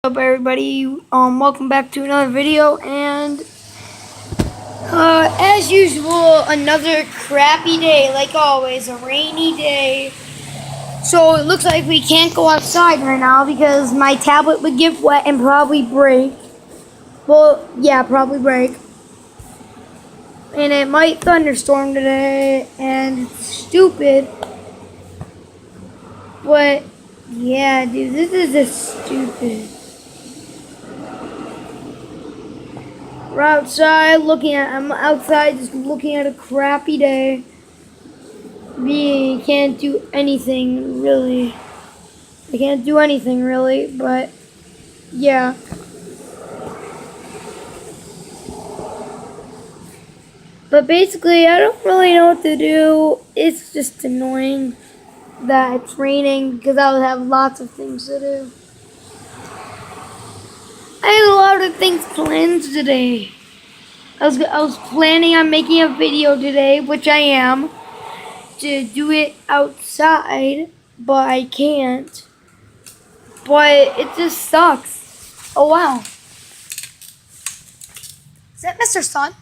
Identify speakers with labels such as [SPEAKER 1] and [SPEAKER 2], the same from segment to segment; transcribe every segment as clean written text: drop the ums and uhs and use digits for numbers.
[SPEAKER 1] Up, everybody? Welcome back to another video, and as usual, another crappy day, like always, a rainy day. So it looks like we can't go outside right now because my tablet would get wet and probably break. Well, yeah, probably break. And it might thunderstorm today, and it's stupid. But yeah, dude, this is just stupid. We're outside I'm outside just looking at a crappy day. We can't do anything really. I can't do anything really, but yeah. But basically, I don't really know what to do. It's just annoying that it's raining because I would have lots of things to do. I had a lot of things planned today. I was planning on making a video today, which I am, to do it outside, but I can't. But it just sucks. Oh wow. Is that Mr. Sun?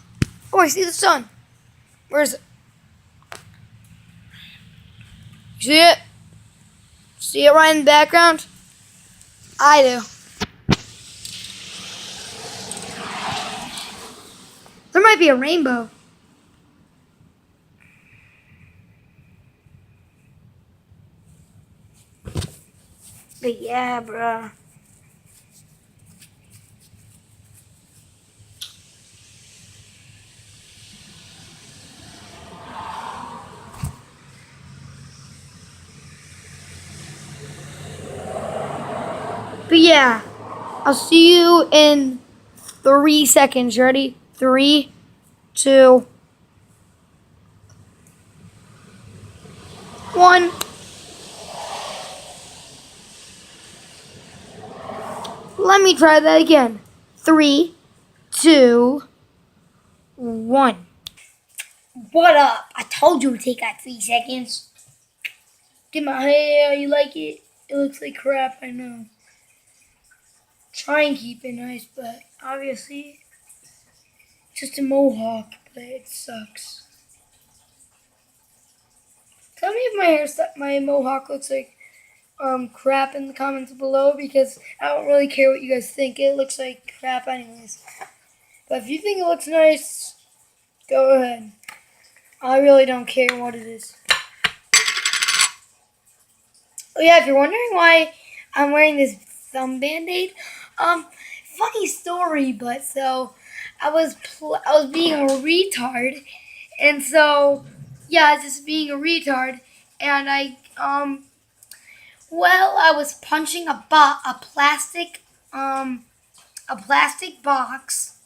[SPEAKER 1] Oh, I see the sun. Where is it? You see it? See it right in the background? I do. There might be a rainbow. But yeah, bruh. But yeah, I'll see you in 3 seconds. Ready? 3, 2, 1. Let me try that again. 3, 2, 1. What up? I told you to take that 3 seconds. Get my hair. You like it? It looks like crap, I know. Try and keep it nice, but obviously it's just a mohawk, but it sucks. Tell me if my mohawk looks like crap in the comments below, because I don't really care what you guys think. It looks like crap anyways. But if you think it looks nice, go ahead. I really don't care what it is. Oh yeah, if you're wondering why I'm wearing this thumb band-aid, funny story, but so I was being a retard, and so yeah, I was just being a retard, and I was punching a plastic box,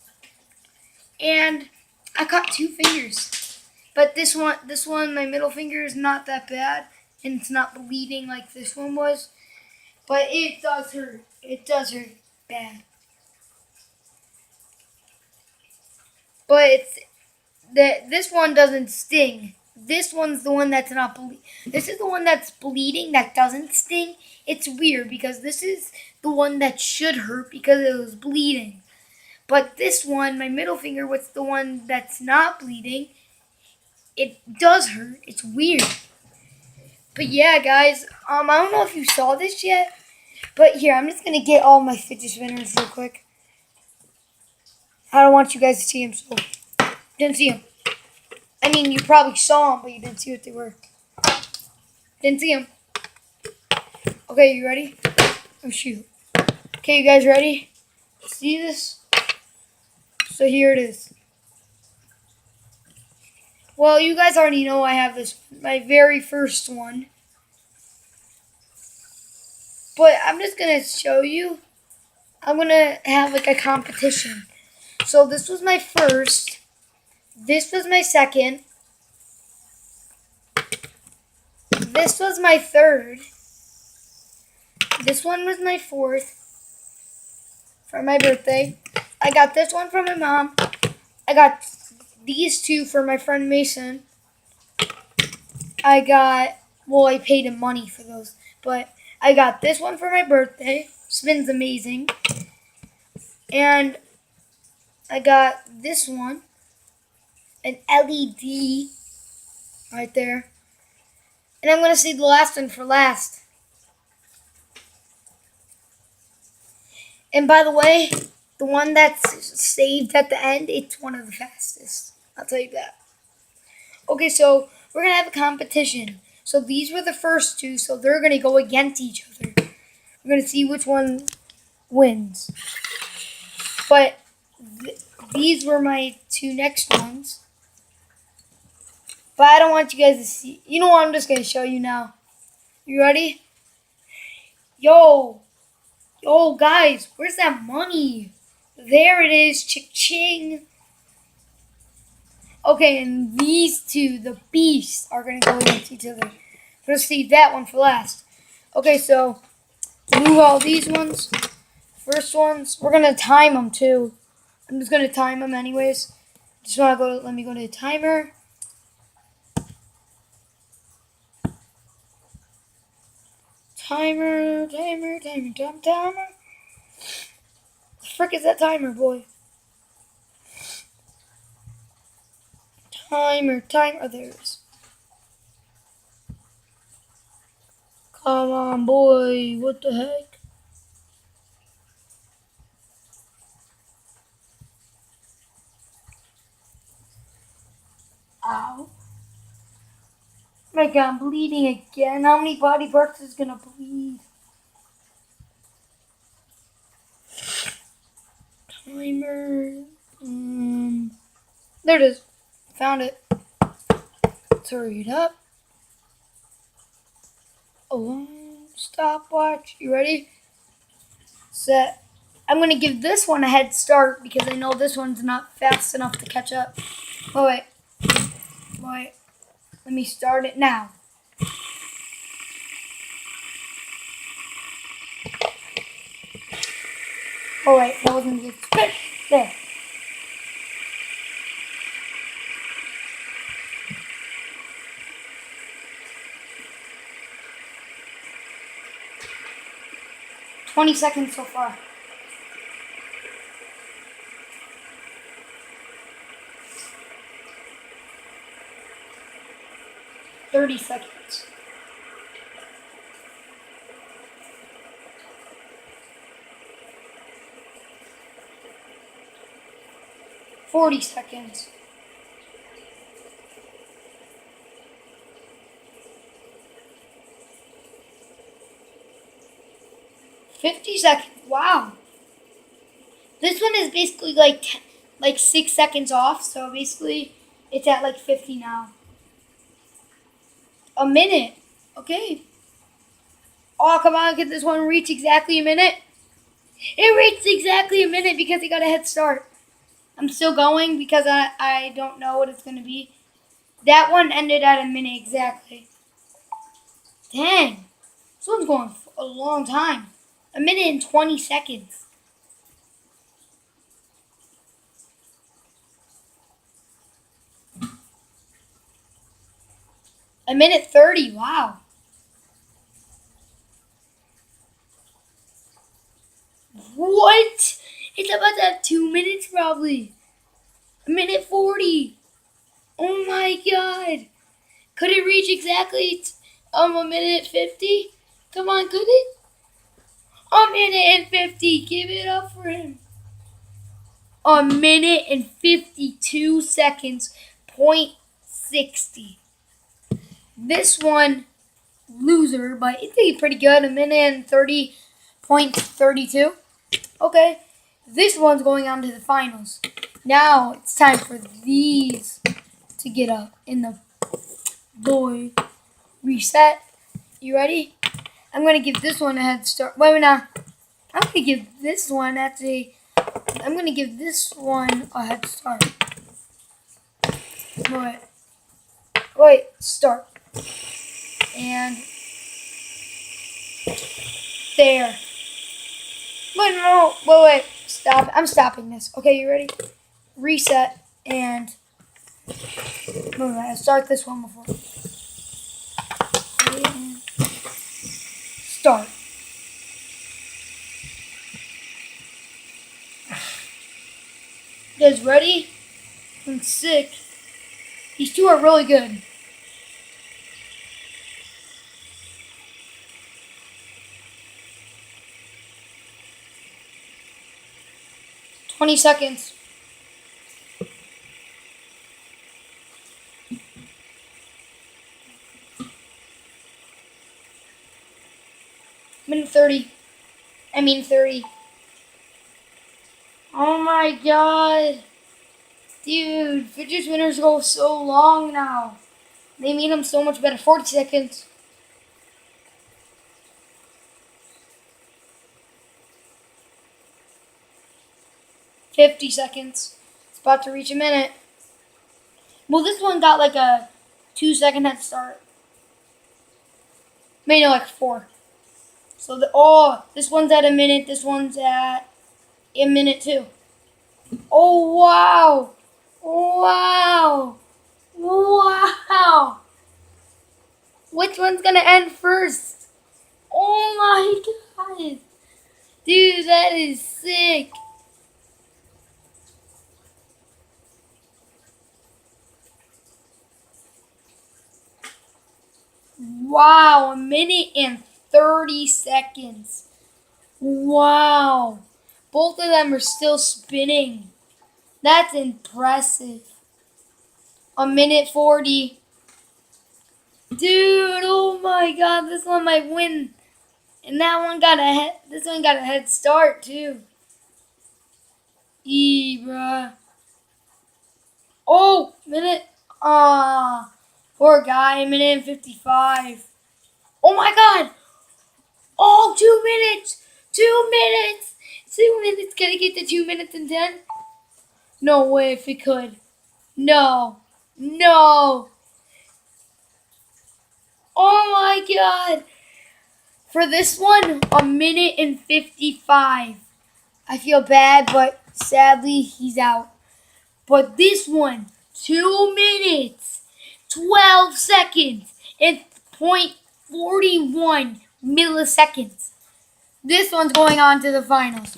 [SPEAKER 1] and I cut 2 fingers. But this one, my middle finger is not that bad, and it's not bleeding like this one was. But it does hurt. It does hurt bad. But this one doesn't sting. This one's the one that's not bleeding. This is the one that's bleeding that doesn't sting. It's weird because this is the one that should hurt because it was bleeding. But this one, my middle finger, what's the one that's not bleeding, it does hurt. It's weird. But yeah, guys, I don't know if you saw this yet, but here, I'm just going to get all my fidget spinners real quick. I don't want you guys to see them, so didn't see them. I mean, you probably saw them, but you didn't see what they were. Didn't see them. Okay, you ready? Oh, shoot. Okay, you guys ready? See this? So here it is. Well, you guys already know I have this, my very first one. But I'm just going to show you. I'm going to have like a competition. So this was my first. This was my second. This was my third. This one was my fourth for my birthday. I got this one from my mom. I got these 2 for my friend Mason. I paid him money for those. But I got this one for my birthday. Spins amazing. And I got this one, an LED right there. And I'm going to save the last one for last. And by the way, the one that's saved at the end, it's one of the fastest. I'll tell you that. Okay, so we're going to have a competition. So these were the first two, so they're going to go against each other. We're going to see which one wins. But these were my two next ones. But I don't want you guys to see. You know what? I'm just going to show you now. You ready? Yo, guys, where's that money? There it is. Cha-ching. Okay, and these two, the beasts, are going to go against each other. Let's see that one for last. Okay, so move all these ones. First ones, we're going to time them too. I'm just going to time them anyways. Just want to go, let me go to the timer. Timer. The frick is that timer, boy? Timer. Oh, there it is. Come on, boy. What the heck? Ow. My God, I'm bleeding again. How many body parts is gonna bleed? Timer. There it is. Found it. Let's hurry it up. Alarm. Stopwatch. You ready? Set. I'm gonna give this one a head start because I know this one's not fast enough to catch up. Oh wait. Let me start it now. Oh wait, that wasn't good. There. $20 seconds so far. $30 seconds. $40 seconds. 50 seconds. Wow. This one is basically like 6 seconds off, so basically it's at like 50 now. A minute. Okay. Oh, come on, can this one reach exactly a minute? It reached exactly a minute because it got a head start. I'm still going because I don't know what it's going to be. That one ended at a minute exactly. Dang. This one's going for a long time. A minute and 20 seconds. A minute 30. Wow. What? It's about to have 2 minutes probably. A minute 40. Oh my God. Could it reach exactly a minute 50? Come on, could it? A minute and 50. Give it up for him. A minute and 52 seconds. .60. This one, loser, but it did pretty good. A minute and 30.32. Okay. This one's going on to the finals. Now it's time for these to get up in the boy reset. You ready? I'm going to give this one a head start. Wait, now. I'm going to give this one a head start. Wait, start. And there. Wait, stop. I'm stopping this. Okay, you ready? Reset and start this one before. And start. You guys ready? I'm sick. These two are really good. "20 seconds. Minute 30. 30. Oh my god. Dude, fidget spinners go so long now. They made them so much better. 40 seconds. 50 seconds. It's about to reach a minute. Well, this one got like a 2-second head start. Maybe no, like 4. So this one's at a minute. This one's at a minute too. Oh wow! Wow! Wow! Which one's gonna end first? Oh my god! Dude, that is sick! Wow, a minute and 30 seconds. Wow. Both of them are still spinning. That's impressive. A minute 40. Dude, oh my god, this one might win. And this one got a head start too. Bruh. Oh, minute. Poor guy, minute and 55. Oh my god. Oh, 2 minutes. 2 minutes. 2 minutes. Can I get to 2 minutes and 10? No way if it could. No. No. Oh my god. For this one, a minute and 55. I feel bad, but sadly, he's out. But this one, 2 minutes, 12 seconds, and 0.41 milliseconds. This one's going on to the finals.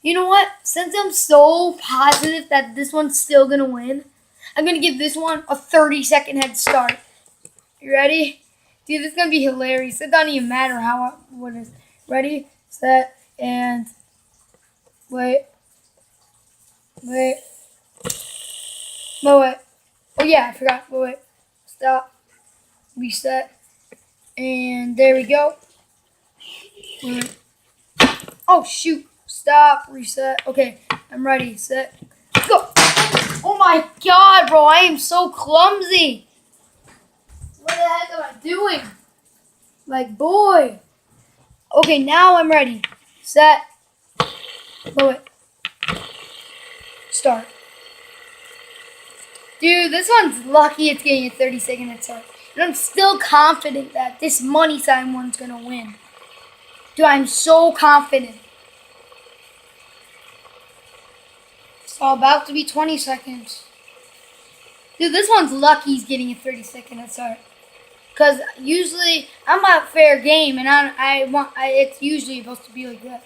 [SPEAKER 1] You know what? Since I'm so positive that this one's still going to win, I'm going to give this one a 30-second head start. You ready? Dude, this is going to be hilarious. It doesn't even matter what it is. Ready, set, and wait. Wait. Oh, yeah, I forgot. Wait. Stop. Reset. And there we go. Wait. Oh, shoot. Stop. Reset. Okay, I'm ready. Set. Go. Oh my god, bro. I am so clumsy. What the heck am I doing? Like, boy. Okay, now I'm ready. Set. Wait. Start. Dude, this one's lucky it's getting a 30-second head start. And I'm still confident that this money sign one's going to win. Dude, I'm so confident. It's all about to be 20 seconds. Dude, this one's lucky he's getting a 30-second head start. Because usually, I'm not fair game, and it's usually supposed to be like that.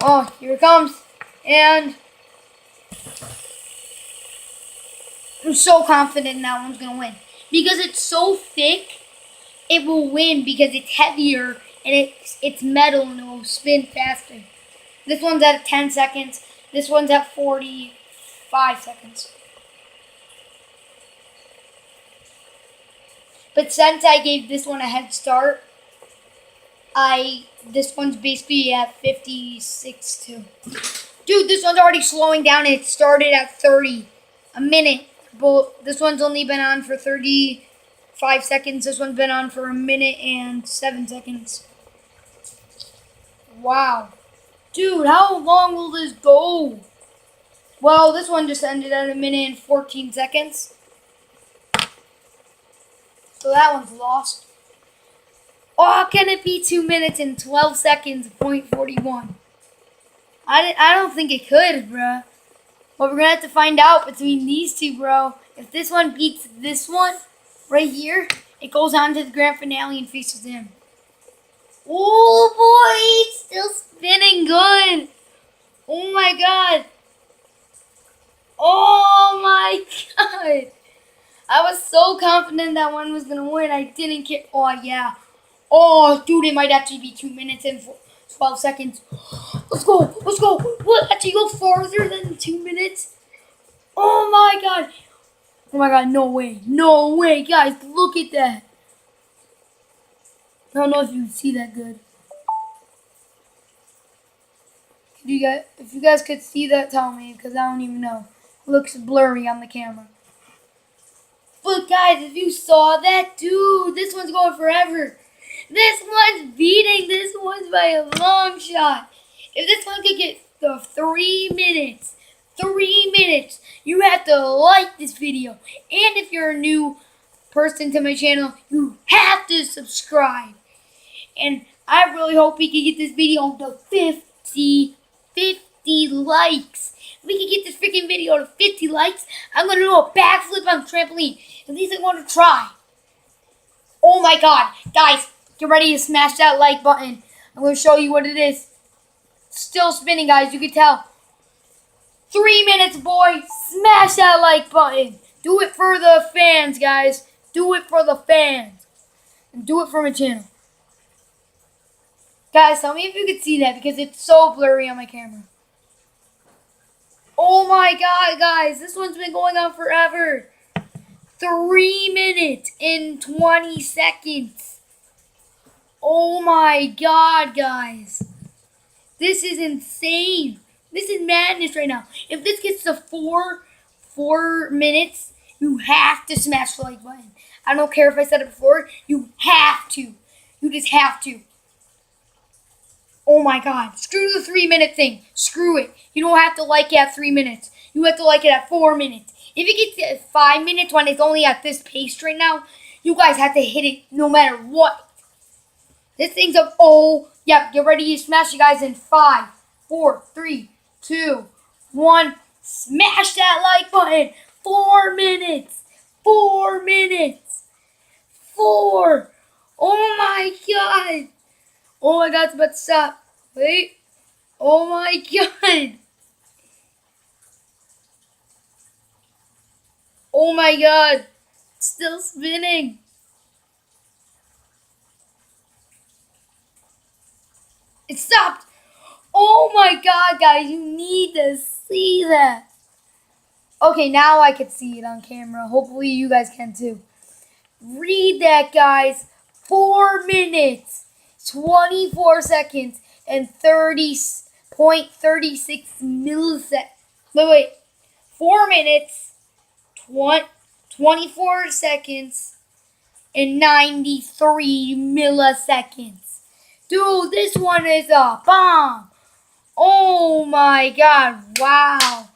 [SPEAKER 1] Oh, here it comes. And I'm so confident that one's going to win. Because it's so thick, it will win because it's heavier and it's metal and it will spin faster. This one's at 10 seconds. This one's at 45 seconds. But since I gave this one a head start, this one's basically at 56 too. Dude, this one's already slowing down and it started at 30. A minute. But this one's only been on for 35 seconds. This one's been on for a minute and 7 seconds. Wow. Dude, how long will this go? Well, this one just ended at a minute and 14 seconds. So that one's lost. Oh, can it be 2 minutes and 12 seconds, 0.41? I don't think it could, bruh. But we're going to have to find out between these two, bro. If this one beats this one right here, it goes on to the grand finale and faces him. Oh, boy, it's still spinning good. Oh, my God. Oh my god! I was so confident that one was gonna win. I didn't care. Oh yeah. Oh, dude, it might actually be 2 minutes and 12 seconds. Let's go. Let's go. What? Actually go farther than 2 minutes? Oh my god. Oh my god, no way. No way, guys. Look at that. I don't know if you can see that good. If you guys could see that, tell me, because I don't even know. It looks blurry on the camera. But guys, if you saw that, dude, this one's going forever. This one's beating this one's by a long shot. If this one could get the 3 minutes, you have to like this video. And if you're a new person to my channel, you have to subscribe. And I really hope we can get this video to 50 likes. If we can get this freaking video to 50 likes, I'm going to do a backflip on trampoline. At least I'm going to try. Oh my god. Guys, get ready to smash that like button. I'm going to show you what it is. Still spinning, guys. You can tell. 3 minutes, boy. Smash that like button. Do it for the fans, guys. Do it for the fans. And do it for my channel. Guys, tell me if you could see that because it's so blurry on my camera. Oh my god, guys. This one's been going on forever. 3 minutes and 20 seconds. Oh my god, guys. This is insane. This is madness right now. If this gets to 4 minutes, you have to smash the like button. I don't care if I said it before. You have to. You just have to. Oh my god. Screw the 3 minute thing. Screw it. You don't have to like it at 3 minutes. You have to like it at 4 minutes. If it gets to 5 minutes when it's only at this pace right now, you guys have to hit it no matter what. This thing's up. Oh, yeah. Get ready to smash it, guys, in 5, 4, 3, 2, 1. Smash that like button. 4 minutes. 4 minutes. 4. Oh my god. Oh my god, it's about to stop. Wait. Oh my god. Oh my god. It's still spinning. It stopped. Oh my god, guys. You need to see that. Okay, now I can see it on camera. Hopefully you guys can too. Read that, guys. 4 minutes. 24 seconds and 30.36 milliseconds. Wait. 4 minutes, 24 seconds, and 93 milliseconds. Dude, this one is a bomb. Oh my god. Wow.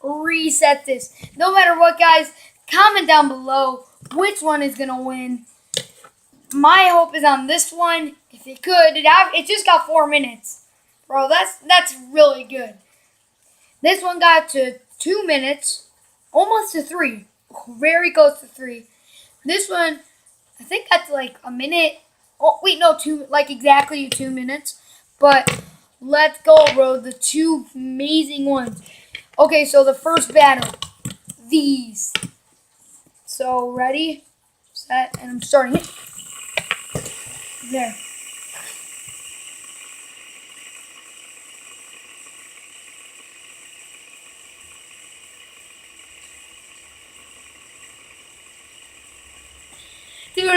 [SPEAKER 1] Reset this. No matter what, guys, comment down below which one is going to win. My hope is on this one. If it could, it just got 4 minutes. Bro, that's really good. This one got to 2 minutes, almost to 3. Very close to 3. This one, I think got to like a minute. Oh, wait, no, like exactly 2 minutes. But let's go, bro. The 2 amazing ones. Okay, so the first battle. These. So, ready, set, and I'm starting it. There. Dude,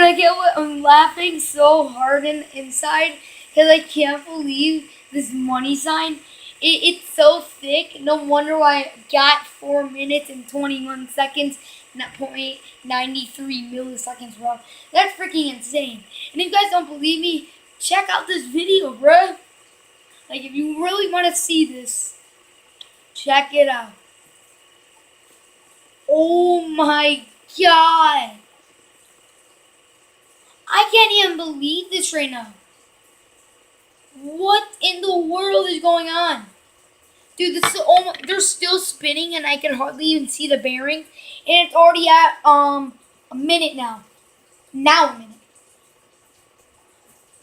[SPEAKER 1] I'm laughing so hard inside because I can't believe this money sign. It's so thick. No wonder why I got 4 minutes and 21 seconds and that 0.93 milliseconds, bro. That's freaking insane. And if you guys don't believe me, check out this video, bro. Like, if you really want to see this, check it out. Oh my god. I can't even believe this right now. What in the world is going on? Dude, this is they're still spinning and I can hardly even see the bearing. And it's already at a minute now. Now a minute.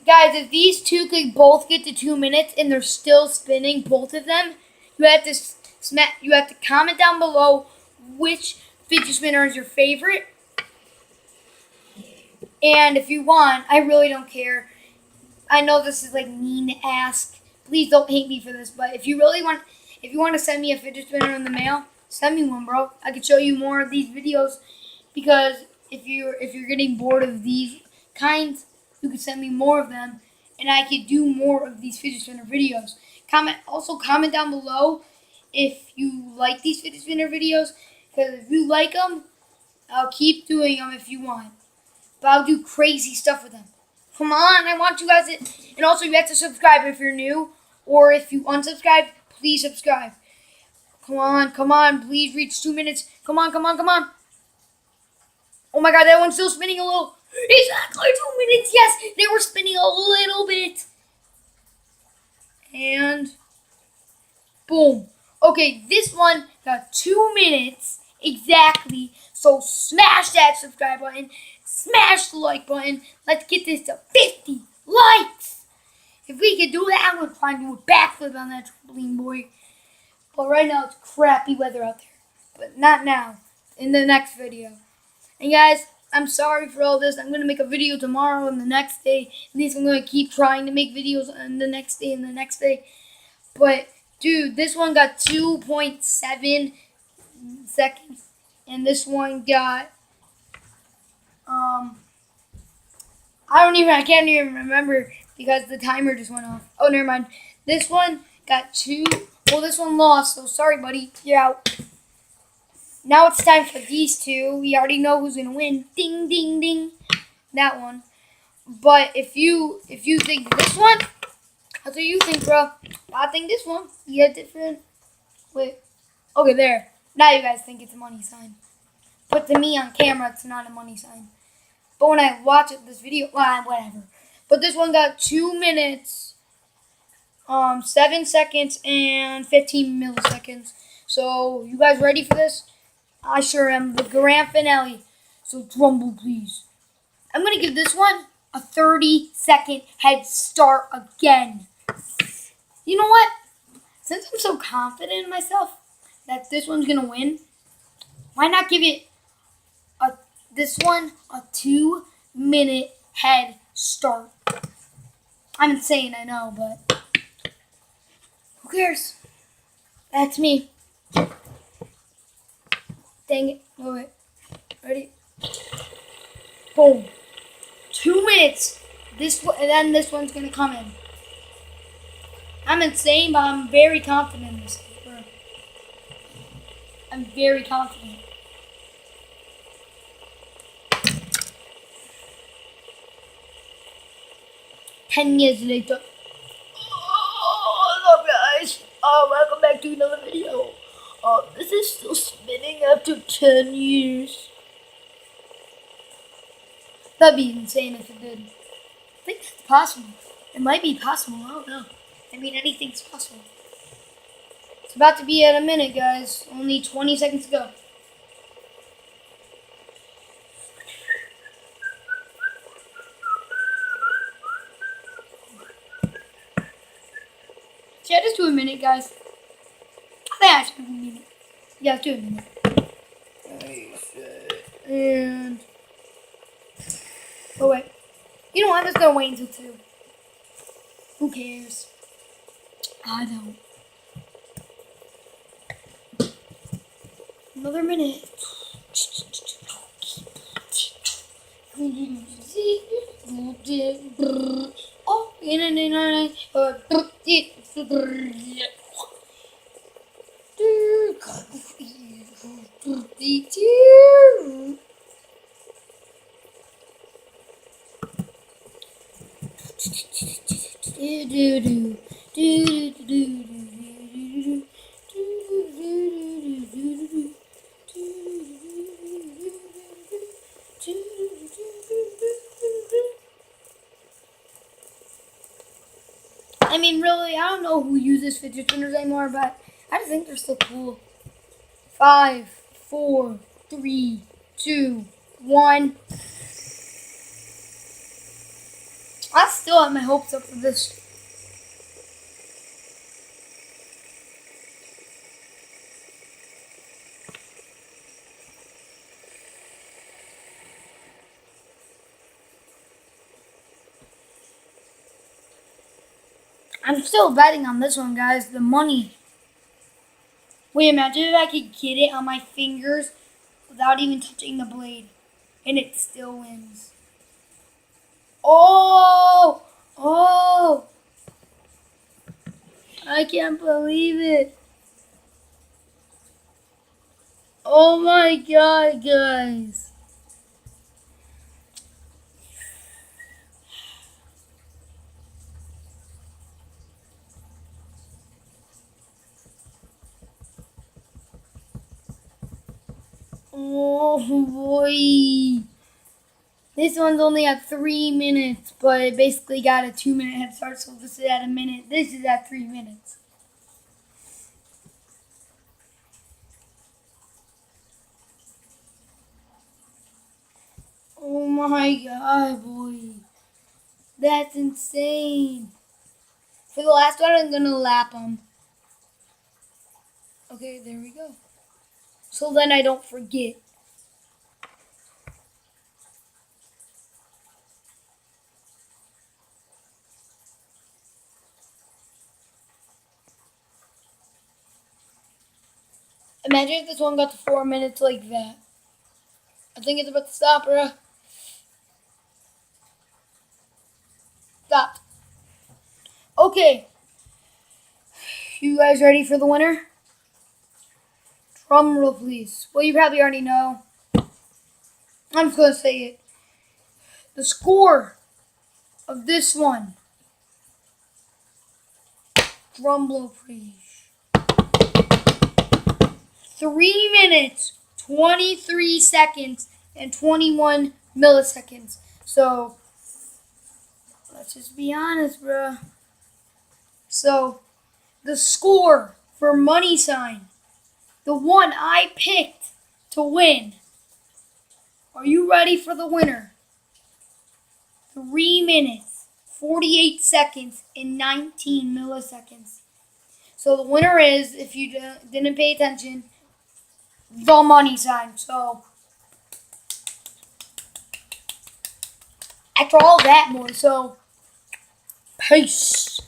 [SPEAKER 1] Guys, if these two could both get to 2 minutes and they're still spinning, both of them, you have to You have to comment down below which fidget spinner is your favorite. And if you want, I really don't care. I know this is like mean to ask. Please don't hate me for this, but if you want to send me a fidget spinner in the mail, send me one, bro. I could show you more of these videos because if you're getting bored of these kinds, you could send me more of them, and I could do more of these fidget spinner videos. Comment down below if you like these fidget spinner videos, because if you like them, I'll keep doing them if you want. But I'll do crazy stuff with them. Come on, I want you guys to... And also, you have to subscribe if you're new. Or if you unsubscribe, please subscribe. Come on. Please reach 2 minutes. Come on. Oh my god, that one's still spinning a little. Exactly 2 minutes. Yes, they were spinning a little bit. And... boom. Okay, this one got 2 minutes exactly. So smash that subscribe button. Smash the like button. Let's get this to 50 likes. If we could do that, I would try and do a backflip on that trampoline, boy. But right now, it's crappy weather out there. But not now. In the next video. And guys, I'm sorry for all this. I'm going to make a video tomorrow and the next day. At least I'm going to keep trying to make videos on the next day and the next day. But, dude, this one got 2.7 seconds. And this one got... I can't even remember because the timer just went off. Oh, never mind. This one got 2. Well, this one lost, so sorry, buddy. You're out. Now it's time for these two. We already know who's going to win. Ding, ding, ding. That one. But if you think this one, that's what you think, bro. I think this one. You get different. Wait. Okay, there. Now you guys think it's a money sign. But to me on camera, it's not a money sign. But when I watch this video, whatever. But this one got 2 minutes, 7 seconds, and 15 milliseconds. So, you guys ready for this? I sure am. The grand finale. So, rumble, please. I'm going to give this one a 30-second head start again. You know what? Since I'm so confident in myself that this one's going to win, why not give it this one a 2-minute head start? I'm insane, I know, but who cares? That's me. Dang it. Wait. Ready? Boom. 2 minutes. And then this one's gonna come in. I'm insane, but I'm very confident in this. I'm very confident. 10 years later. Oh, what's up, guys? Welcome back to another video. This is still spinning after 10 years. That'd be insane if it did. I think that's possible. It might be possible. I don't know. I mean, anything's possible. It's about to be at a minute, guys. Only 20 seconds to go. Should I just do a minute, guys? I think I should do a minute. Yeah, let's do a minute. And... oh, wait. You know what? I'm just going to wait until 2. Who cares? I don't. Another minute. Oh, I mean, really, I don't know who uses fidget spinners anymore, but I just think they're still cool. 5, 4, 3, 2, 1. I still have my hopes up for this. I'm still betting on this one, guys. The money. Wait, imagine if I could get it on my fingers without even touching the blade. And it still wins. Oh! Oh! I can't believe it. Oh my god, guys. Oh boy. This one's only at 3 minutes, but it basically got a 2-minute head start, so this is at a minute. This is at 3 minutes. Oh my god, boy. That's insane. For the last one, I'm gonna lap them. Okay, there we go. So then I don't forget. Imagine if this one got to 4 minutes like that. I think it's about to stop, bruh. Stop. Okay. You guys ready for the winner? Drum roll, please. Well, you probably already know. I'm just going to say it. The score of this one. Drum roll, please. 3 minutes, 23 seconds, and 21 milliseconds. So, let's just be honest, bruh. So, the score for money sign, the one I picked to win. Are you ready for the winner? 3 minutes, 48 seconds, and 19 milliseconds. So the winner is, if you didn't pay attention, the money sign. So, after all that, more, so, peace.